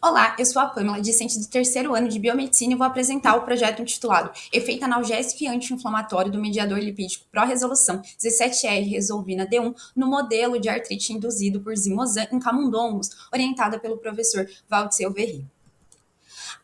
Olá, eu sou a Pamela, discente do terceiro ano de Biomedicina e vou apresentar o projeto intitulado Efeito Analgésico e Anti-Inflamatório do Mediador Lipídico Pró-Resolução 17R Resolvina D1 no modelo de artrite induzido por zimozan em camundongos, orientada pelo professor Valdeceu Verri.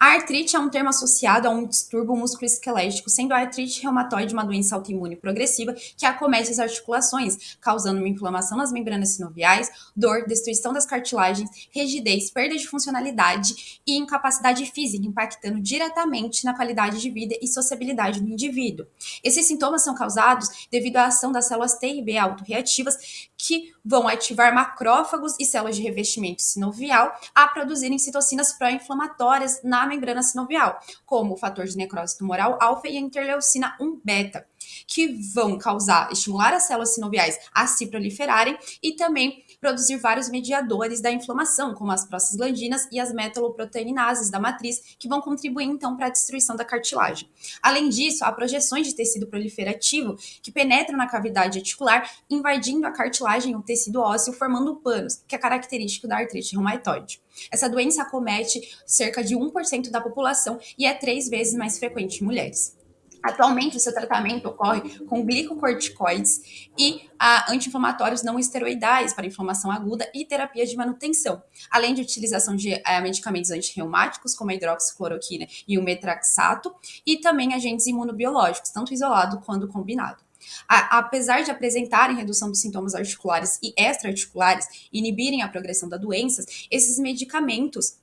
A artrite é um termo associado a um distúrbio musculoesquelético, sendo a artrite reumatoide uma doença autoimune progressiva que acomete as articulações, causando uma inflamação nas membranas sinoviais, dor, destruição das cartilagens, rigidez, perda de funcionalidade e incapacidade física, impactando diretamente na qualidade de vida e sociabilidade do indivíduo. Esses sintomas são causados devido à ação das células T e B autorreativas que vão ativar macrófagos e células de revestimento sinovial a produzirem citocinas pró-inflamatórias na membrana sinovial, como o fator de necrose tumoral alfa e a interleucina 1 beta, que vão estimular as células sinoviais a se proliferarem e também produzir vários mediadores da inflamação, como as prostaglandinas e as metaloproteinases da matriz, que vão contribuir então para a destruição da cartilagem. Além disso, há projeções de tecido proliferativo que penetram na cavidade articular, invadindo a cartilagem e o tecido ósseo, formando panos, que é característico da artrite reumatoide. Essa doença acomete cerca de 1% da população e é 3 vezes mais frequente em mulheres. Atualmente, o seu tratamento ocorre com glicocorticoides e anti-inflamatórios não esteroidais para inflamação aguda e terapia de manutenção, além de utilização de medicamentos antirreumáticos, como a hidroxicloroquina e o metraxato, e também agentes imunobiológicos, tanto isolado quanto combinado. Apesar de apresentarem redução dos sintomas articulares e extra-articulares e inibirem a progressão da doença, esses medicamentos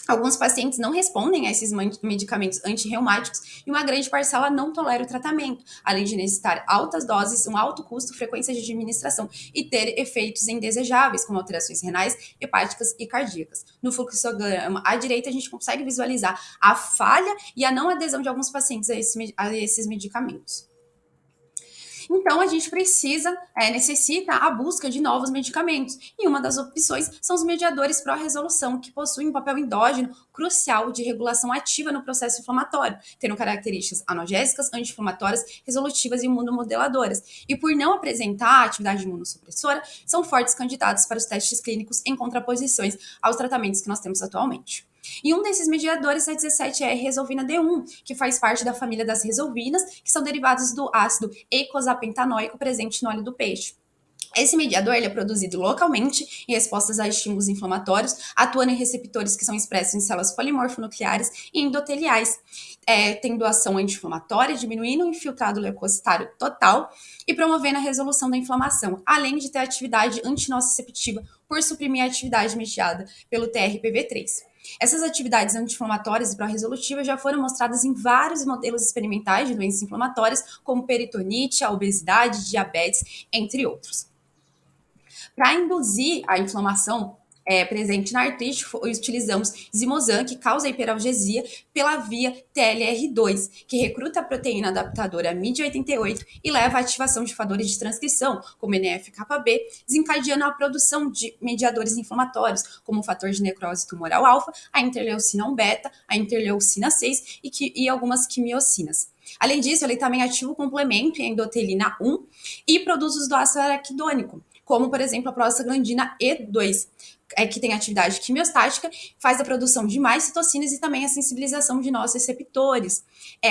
alguns pacientes não respondem a esses medicamentos antirreumáticos e uma grande parcela não tolera o tratamento, além de necessitar altas doses, um alto custo, frequência de administração e ter efeitos indesejáveis, como alterações renais, hepáticas e cardíacas. No fluxograma à direita, a gente consegue visualizar a falha e a não adesão de alguns pacientes a esses medicamentos. Então, a gente necessita a busca de novos medicamentos. E uma das opções são os mediadores pró-resolução, que possuem um papel endógeno crucial de regulação ativa no processo inflamatório, tendo características analgésicas, anti-inflamatórias, resolutivas e imunomodeladoras. E por não apresentar atividade imunossupressora, são fortes candidatos para os testes clínicos em contraposições aos tratamentos que nós temos atualmente. E um desses mediadores é a 17R resolvina D1, que faz parte da família das resolvinas, que são derivados do ácido eicosapentaenoico presente no óleo do peixe. Esse mediador ele é produzido localmente em respostas a estímulos inflamatórios, atuando em receptores que são expressos em células polimorfonucleares e endoteliais, tendo ação anti-inflamatória, diminuindo o infiltrado leucocitário total e promovendo a resolução da inflamação, além de ter atividade antinociceptiva por suprimir a atividade mediada pelo TRPV3. Essas atividades anti-inflamatórias e pró-resolutivas já foram mostradas em vários modelos experimentais de doenças inflamatórias, como peritonite, a obesidade, diabetes, entre outros. Para induzir a inflamação presente na artrite, utilizamos zimozan, que causa hiperalgesia, pela via TLR2, que recruta a proteína adaptadora MID88 e leva à ativação de fatores de transcrição, como NF-κB, desencadeando a produção de mediadores inflamatórios, como o fator de necrose tumoral alfa, a interleucina 1 beta, a interleucina 6 e algumas quimiocinas. Além disso, ele também ativa o complemento em endotelina 1 e produz os do ácido araquidônico, como, por exemplo, a prostaglandina E2, que tem atividade quimiostática, faz a produção de mais citocinas e também a sensibilização de nossos receptores,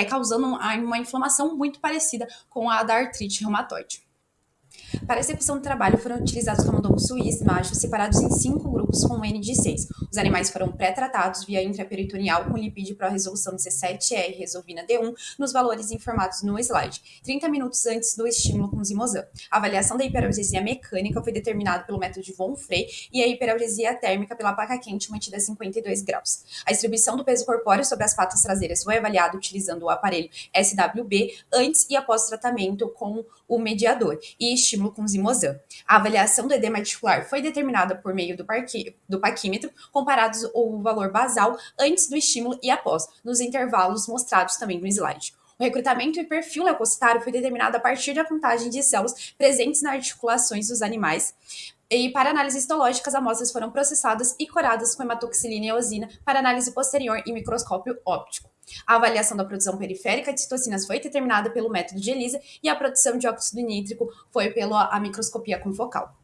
causando uma inflamação muito parecida com a da artrite reumatoide. Para a execução do trabalho, foram utilizados camundongos suíços machos separados em 5 grupos com um N de 6. Os animais foram pré-tratados via intraperitoneal com lipídio para a resolução 17R resolvina D1 nos valores informados no slide, 30 minutos antes do estímulo com zimozan. A avaliação da hiperalgesia mecânica foi determinada pelo método de Von Frey e a hiperalgesia térmica pela placa quente mantida a 52 graus. A distribuição do peso corpóreo sobre as patas traseiras foi avaliada utilizando o aparelho SWB antes e após tratamento com o mediador e estímulo com zimozan. A avaliação do edema articular foi determinada por meio do paquímetro, comparados o valor basal antes do estímulo e após, nos intervalos mostrados também no slide. O recrutamento e perfil leucocitário foi determinado a partir da contagem de células presentes nas articulações dos animais. E para análises histológicas, amostras foram processadas e coradas com hematoxilina e eosina para análise posterior em microscópio óptico. A avaliação da produção periférica de citocinas foi determinada pelo método de ELISA e a produção de óxido nítrico foi pela microscopia confocal.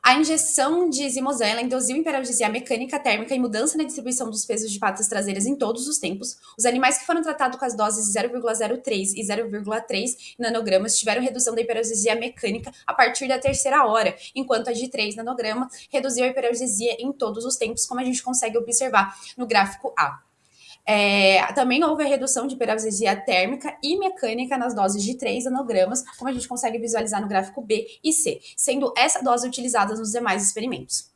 A injeção de zimosan ela induziu hiperalgesia mecânica, térmica e mudança na distribuição dos pesos de patas traseiras em todos os tempos. Os animais que foram tratados com as doses de 0,03 e 0,3 nanogramas tiveram redução da hiperalgesia mecânica a partir da terceira hora, enquanto a de 3 nanogramas reduziu a hiperalgesia em todos os tempos, como a gente consegue observar no gráfico A. Também houve a redução de hiperalgesia térmica e mecânica nas doses de 3 nanogramas, como a gente consegue visualizar no gráfico B e C, sendo essa dose utilizada nos demais experimentos.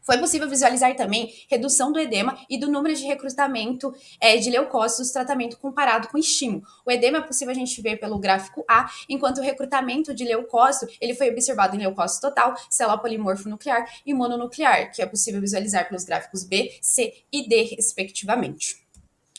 Foi possível visualizar também redução do edema e do número de recrutamento de leucócitos tratamento comparado com estímulo. O edema é possível a gente ver pelo gráfico A, enquanto o recrutamento de leucócito ele foi observado em leucócito total, célula polimorfo nuclear e mononuclear, que é possível visualizar pelos gráficos B, C e D, respectivamente.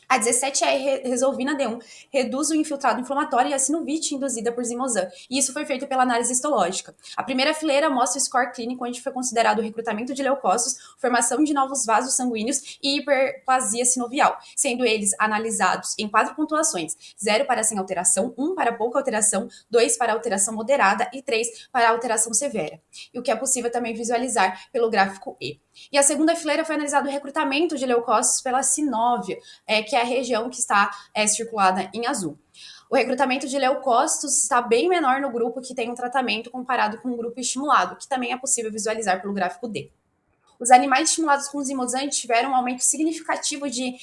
A 17R resolvina D1 reduz o infiltrado inflamatório e a sinovite induzida por zimosan, e isso foi feito pela análise histológica. A primeira fileira mostra o score clínico, onde foi considerado o recrutamento de leucócitos, formação de novos vasos sanguíneos e hiperplasia sinovial, sendo eles analisados em 4 pontuações: 0 para sem alteração, 1 para pouca alteração, 2 para alteração moderada e 3 para alteração severa, e o que é possível também visualizar pelo gráfico E. E a segunda fileira foi analisado o recrutamento de leucócitos pela sinóvia, que é a região que está circulada em azul. O recrutamento de leucócitos está bem menor no grupo que tem um tratamento comparado com o grupo estimulado, que também é possível visualizar pelo gráfico D. Os animais estimulados com zimosan tiveram um aumento significativo de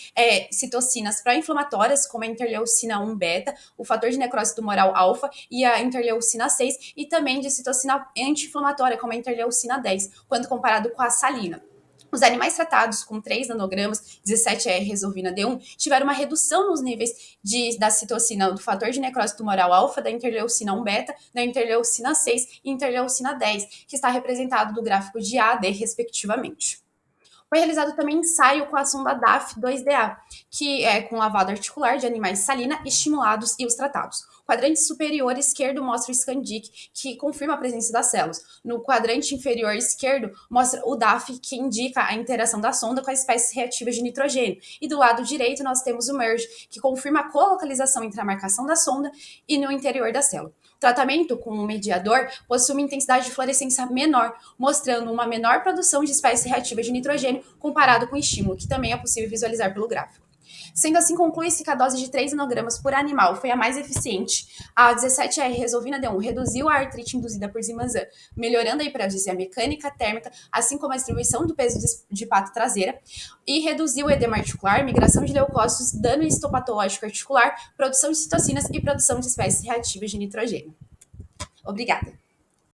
citocinas pró-inflamatórias, como a interleucina 1 beta, o fator de necrose tumoral alfa e a interleucina 6, e também de citocina anti-inflamatória, como a interleucina 10, quando comparado com a salina. Os animais tratados com 3 nanogramas, 17R resolvina D1, tiveram uma redução nos níveis da citocina do fator de necrose tumoral alfa, da interleucina 1 beta, da interleucina 6 e interleucina 10, que está representado no gráfico de A a D, respectivamente. Foi realizado também ensaio com a sonda DAF2DA, que é com lavado articular de animais salina estimulados e os tratados. O quadrante superior esquerdo mostra o ScanDic, que confirma a presença das células. No quadrante inferior esquerdo mostra o DAF, que indica a interação da sonda com as espécies reativas de nitrogênio. E do lado direito nós temos o MERGE, que confirma a colocalização entre a marcação da sonda e no interior da célula. O tratamento com o mediador possui uma intensidade de fluorescência menor, mostrando uma menor produção de espécies reativas de nitrogênio comparado com o estímulo, que também é possível visualizar pelo gráfico. Sendo assim, conclui-se que a dose de 3 nanogramas por animal foi a mais eficiente. A 17R resolvina D1 reduziu a artrite induzida por zimosan, melhorando a hiperalgesia mecânica, térmica, assim como a distribuição do peso de pata traseira, e reduziu o edema articular, migração de leucócitos, dano histopatológico articular, produção de citocinas e produção de espécies reativas de nitrogênio. Obrigada.